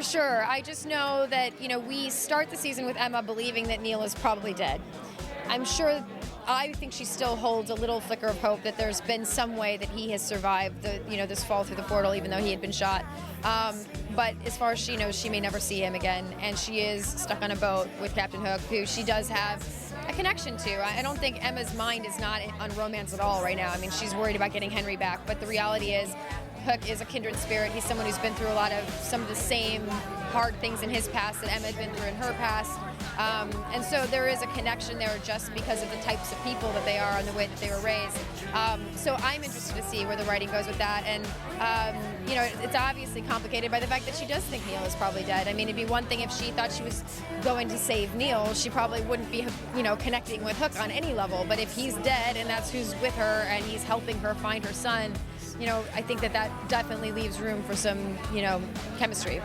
for sure. I just know that, we start the season with Emma believing that Neil is probably dead. I think she still holds a little flicker of hope that there's been some way that he has survived this fall through the portal, even though he had been shot. But as far as she knows, she may never see him again, and she is stuck on a boat with Captain Hook, who she does have a connection to. I don't think Emma's mind is not on romance at all right now. I mean, she's worried about getting Henry back, but the reality is Hook is a kindred spirit. He's someone who's been through some of the same hard things in his past that Emma had been through in her past. And so there is a connection there just because of the types of people that they are and the way that they were raised. So I'm interested to see where the writing goes with that. And, it's obviously complicated by the fact that she does think Neil is probably dead. I mean, it'd be one thing if she thought she was going to save Neil. She probably wouldn't be, connecting with Hook on any level. But if he's dead and that's who's with her and he's helping her find her son, I think that definitely leaves room for some, chemistry.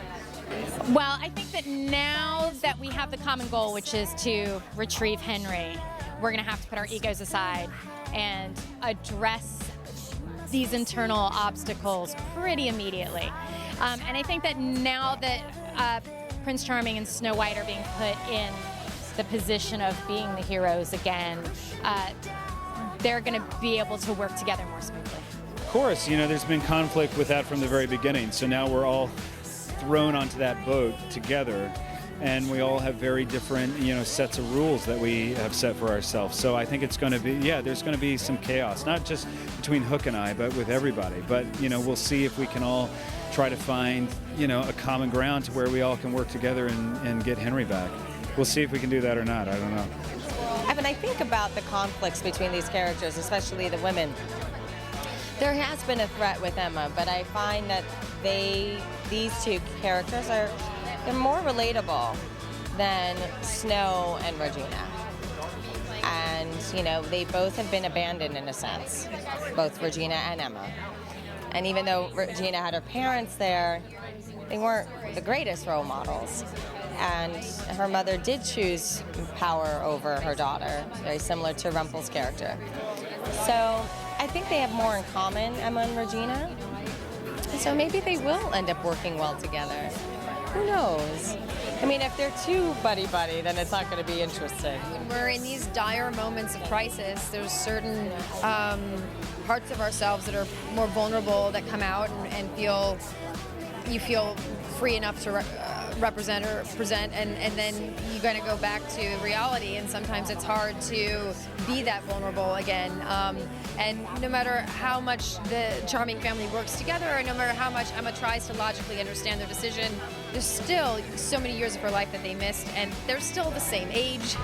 Well, I think that now that we have the common goal, which is to retrieve Henry, we're going to have to put our egos aside and address these internal obstacles pretty immediately. And I think that now that Prince Charming and Snow White are being put in the position of being the heroes again, they're going to be able to work together more smoothly. Of course, there's been conflict with that from the very beginning. So now we're all thrown onto that boat together, and we all have very different, sets of rules that we have set for ourselves. So I think it's going to be, there's going to be some chaos, not just between Hook and I, but with everybody. But, we'll see if we can all try to find, a common ground to where we all can work together and get Henry back. We'll see if we can do that or not. I don't know. When I think about the conflicts between these characters, especially the women, there has been a threat with Emma, but I find that these two characters they're more relatable than Snow and Regina. And, they both have been abandoned in a sense, both Regina and Emma. And even though Regina had her parents there, they weren't the greatest role models. And her mother did choose power over her daughter, very similar to Rumpel's character. So I think they have more in common, Emma and Regina. So maybe they will end up working well together. Who knows? I mean, if they're too buddy-buddy, then it's not going to be interesting. When we're in these dire moments of crisis, there's certain parts of ourselves that are more vulnerable that come out and you feel free enough to represent or present, and then you're going to go back to reality, and sometimes it's hard to be that vulnerable again. And no matter how much the Charming family works together, or no matter how much Emma tries to logically understand their decision, there's still so many years of her life that they missed, and they're still the same age.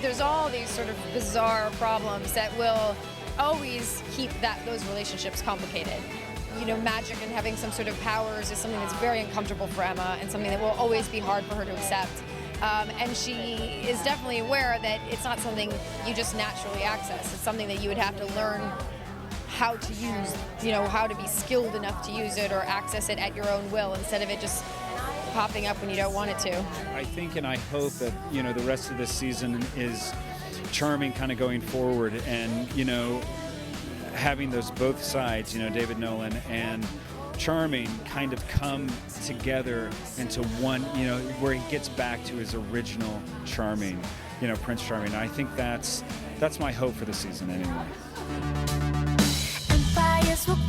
There's all these sort of bizarre problems that will always keep those relationships complicated. Magic and having some sort of powers is something that's very uncomfortable for Emma and something that will always be hard for her to accept. And she is definitely aware that it's not something you just naturally access. It's something that you would have to learn how to use, how to be skilled enough to use it or access it at your own will instead of it just popping up when you don't want it to. I think and I hope that, the rest of this season is Charming kind of going forward and, having those both sides, David Nolan and Charming kind of come together into one, where he gets back to his original Charming, Prince Charming. And I think that's my hope for the season anyway. Empires will